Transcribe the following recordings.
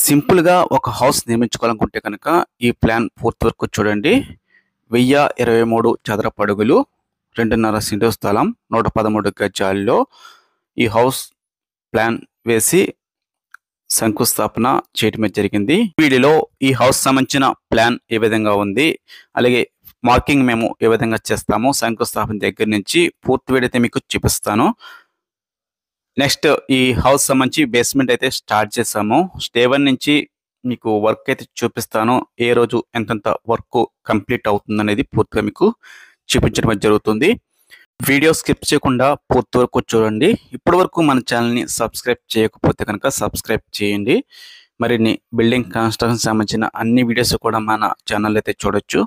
సింపుల్‌గా ఒక హౌస్ నిర్మించుకోవాలనుకుంటే కనుక ఈ ప్లాన్ పూర్తి వరకు చూడండి. 1023 చదరపు అడుగులు, 2.5 సెంటు స్థలం, 113 గజాల్లో ఈ హౌస్ ప్లాన్ వేసి శంకుస్థాపన చేయటమే జరిగింది. వీడియోలో ఈ హౌస్ సంబంధించిన ప్లాన్ ఏ విధంగా ఉంది, అలాగే మార్కింగ్ మేము ఏ విధంగా చేస్తామో శంకుస్థాపన దగ్గర నుంచి పూర్తి వీడియో అయితే మీకు చూపిస్తాను. నెక్స్ట్ ఈ హౌస్ సంబంధించి బేస్మెంట్ అయితే స్టార్ట్ చేసాము. స్టే 1 నుంచి మీకు వర్క్ అయితే చూపిస్తాను. ఏ రోజు ఎంతెంత వర్క్ కంప్లీట్ అవుతుంది అనేది పూర్తిగా మీకు చూపించడం జరుగుతుంది. వీడియో స్కిప్ చేయకుండా పూర్తి వరకు చూడండి. ఇప్పటి వరకు మన ఛానల్ని సబ్స్క్రైబ్ చేయకపోతే కనుక సబ్స్క్రైబ్ చేయండి. మరిన్ని బిల్డింగ్ కన్స్ట్రక్షన్ సంబంధించిన అన్ని వీడియోస్ కూడా మన ఛానల్ అయితే చూడొచ్చు.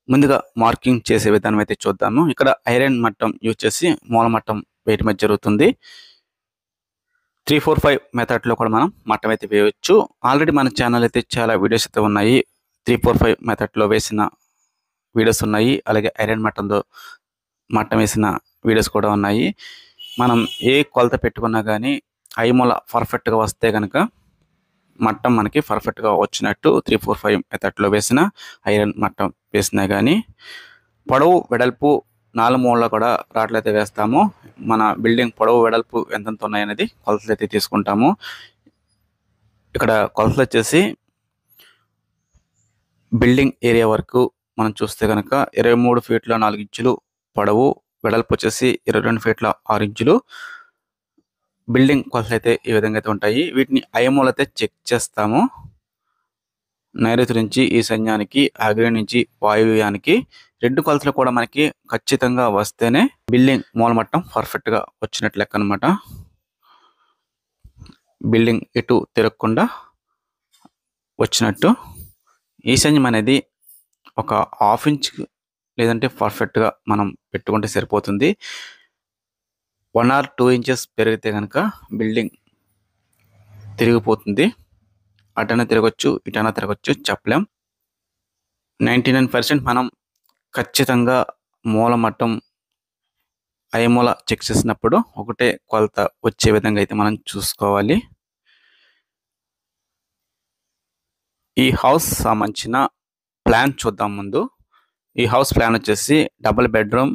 ముందుగా మార్కింగ్ చేసే విధానం అయితే చూద్దాము. ఇక్కడ ఐరన్ మట్టం యూజ్ చేసి మూల మట్టం వేయటం జరుగుతుంది. 3-4-5 మెథడ్లో కూడా మనం మట్టం అయితే వేయవచ్చు. ఆల్రెడీ మన ఛానల్ అయితే చాలా వీడియోస్ అయితే ఉన్నాయి. 3-4-5 మెథడ్లో వేసిన వీడియోస్ ఉన్నాయి. అలాగే ఐరన్ మట్టంతో మట్టం వేసిన వీడియోస్ కూడా ఉన్నాయి. మనం ఏ కొలత పెట్టుకున్నా కానీ ఐమూల పర్ఫెక్ట్గా వస్తే కనుక మట్టం మనకి పర్ఫెక్ట్గా వచ్చినట్టు 3-4-5 మెథడ్లో వేసిన ఐరన్ మట్టం వేసినా కానీ పొడవు వెడల్పు 4 మూలలో కూడా రాట్లు అయితే వేస్తాము. మన బిల్డింగ్ పొడవు వెడల్పు ఎంతెంత ఉన్నాయనేది కొలతలు అయితే తీసుకుంటాము. ఇక్కడ కొలతలు వచ్చేసి బిల్డింగ్ ఏరియా వరకు మనం చూస్తే కనుక 23 ఫీట్ల 4 ఇంచులు పొడవు, వెడల్పు వచ్చేసి 22 ఫీట్ల 6 ఇంచులు. బిల్డింగ్ కొలతలు అయితే ఈ విధంగా అయితే ఉంటాయి. వీటిని ఐఎంఓలు అయితే చెక్ చేస్తాము. నైరుతి నుంచి ఈశాన్యానికి, ఆగ్నేయం నుంచి వాయువ్యానికి 2 కొలతలు కూడా మనకి ఖచ్చితంగా వస్తేనే బిల్డింగ్ మూలమట్టం పర్ఫెక్ట్గా వచ్చినట్లు లెక్క అనమాట. బిల్డింగ్ ఎటు తిరగకుండా వచ్చినట్టు. ఈశాన్యం అనేది ఒక 1/2 ఇంచ్ లేదంటే పర్ఫెక్ట్గా మనం పెట్టుకుంటే సరిపోతుంది. 1 or 2 ఇంచెస్ పెరిగితే కనుక బిల్డింగ్ తిరిగిపోతుంది. అటైనా తిరగచ్చు, ఇటైనా తిరగచ్చు, చెప్పలేం. 99% మనం ఖచ్చితంగా మూలమట్టం ఐమూల చెక్ చేసినప్పుడు ఒకటే కొలత వచ్చే విధంగా అయితే మనం చూసుకోవాలి. ఈ హౌస్ సంబంధించిన ప్లాన్ చూద్దాం ముందు. ఈ హౌస్ ప్లాన్ వచ్చేసి డబుల్ బెడ్రూమ్,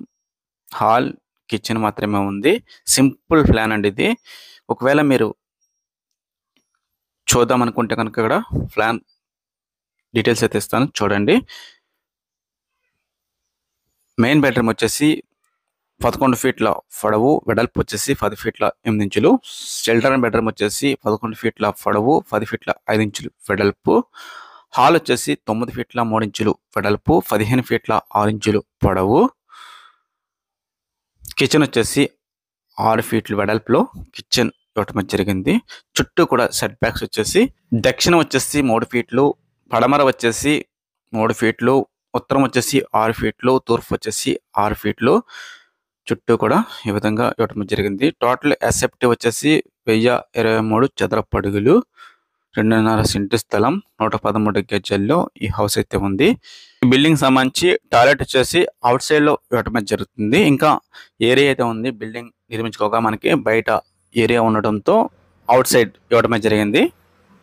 హాల్, కిచెన్ మాత్రమే ఉంది. సింపుల్ ప్లాన్ అండి ఇది. ఒకవేళ మీరు చూద్దాం అనుకుంటే కనుక ఇక్కడ ప్లాన్ డీటెయిల్స్ అయితే ఇస్తాను చూడండి. మెయిన్ బెడ్రూమ్ వచ్చేసి 11 ఫీట్ల పొడవు, వెడల్పు వచ్చేసి 10 ఫీట్ల 8 ఇంచులు. చిల్డ్రన్ బెడ్రూమ్ వచ్చేసి 11 ఫీట్ల పొడవు, 10 ఫీట్ల 5 ఇంచులు వెడల్పు. హాల్ వచ్చేసి 9 ఫీట్ల 3 ఇంచులు వెడల్పు, 15 ఫీట్ల 6 ఇంచులు పొడవు. కిచెన్ వచ్చేసి 6 ఫీట్ల వెడల్పులో కిచెన్ ఇవ్వటం జరిగింది. చుట్టూ కూడా సెట్ బ్యాక్స్ వచ్చేసి దక్షిణం వచ్చేసి 3 ఫీట్లు, పడమర వచ్చేసి 3 ఫీట్లు, ఉత్తరం వచ్చేసి 6 ఫీట్లు, తూర్పు వచ్చేసి 6 ఫీట్లు. చుట్టూ కూడా ఈ విధంగా ఇవ్వటం జరిగింది. టోటల్ ఎసెప్ట్ వచ్చేసి 1023 చదరపు అడుగులు, 2.5 సెంటు స్థలం, 113 గజాల్లో ఈ హౌస్ అయితే ఉంది. ఈ బిల్డింగ్ సంబంధించి టాయిలెట్ వచ్చేసి అవుట్ సైడ్ లో ఇవ్వటం జరుగుతుంది. ఇంకా ఏరియా అయితే ఉంది. బిల్డింగ్ నిర్మించుకోగా మనకి బయట ఏరియా ఉండటంతో అవుట్ సైడ్ ఇవ్వటమే జరిగింది.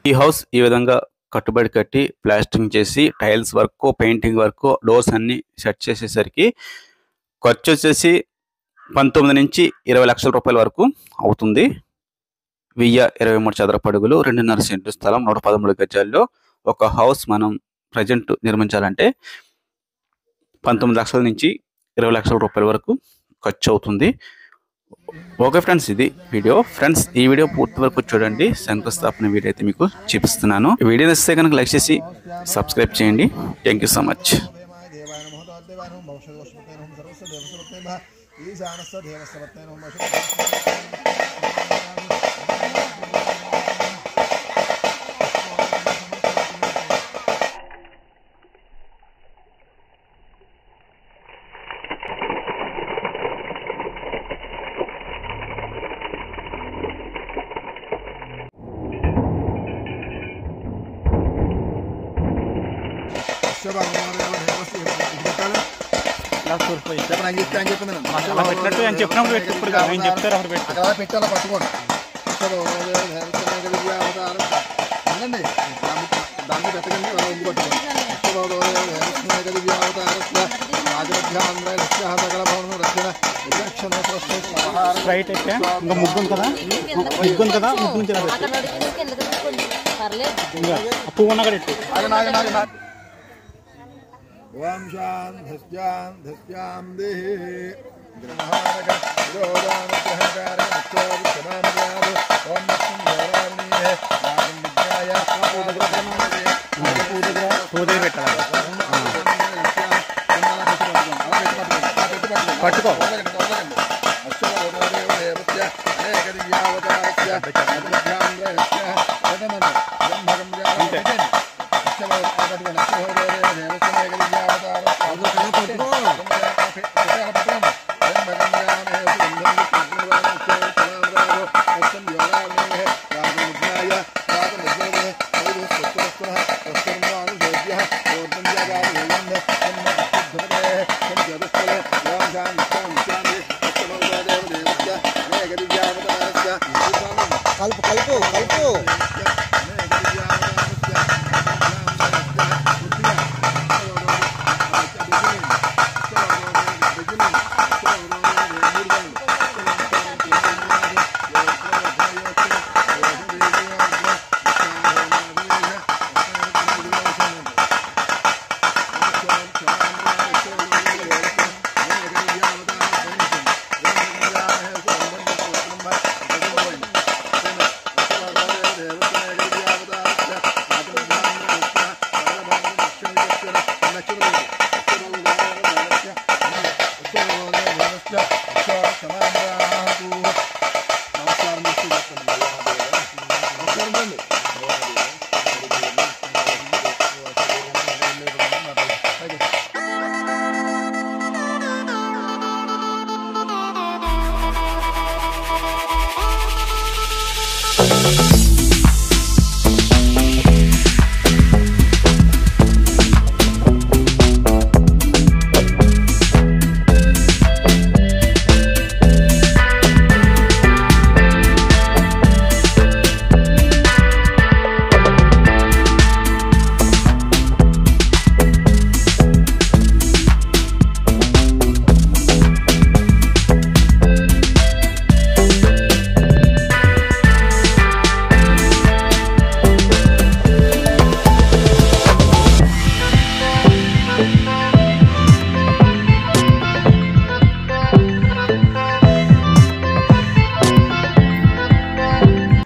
ఈ హౌస్ ఈ విధంగా కట్టుబడి కట్టి ప్లాస్టరింగ్ చేసి tiles work, painting work, doors అన్ని సెట్ చేసేసరికి ఖర్చు వచ్చేసి 19 నుంచి 20 లక్షల రూపాయల వరకు అవుతుంది. 1023 చదరపు అడుగులు, 2.5 సెంటు స్థలం, 113 గజాల్లో ఒక హౌస్ మనం ప్రజెంట్ నిర్మించాలంటే 19 లక్షల నుంచి 20 లక్షల రూపాయల వరకు ఖర్చు అవుతుంది. ఓకే ఫ్రెండ్స్, ఇది వీడియో. ఫ్రెండ్స్, ఈ వీడియో పూర్తి వరకు చూడండి. శంకుస్థాపన వీడియో అయితే మీకు చూపిస్తున్నాను. వీడియో నచ్చితే కనుక లైక్ చేసి సబ్స్క్రైబ్ చేయండి. Thank you so much. పెట్టినట్టు అని చెప్పినప్పుడు ఇప్పుడు నేను చెప్తారు అప్పుడు పెట్టాలా పట్టుకోండి. దాన్ని పెట్టకండి ముందు పట్టుకోండి రైట్ అయితే ఇంకా ముగ్గు ఉంది కదా ముగ్గు ఉంది కదా ముగ్గు నుంచి పువ్వు ఉన్న కరెక్ట్ ఓం శాంధ్యాం దేహి పట్టుకో కలుపు కలుపు కలుపు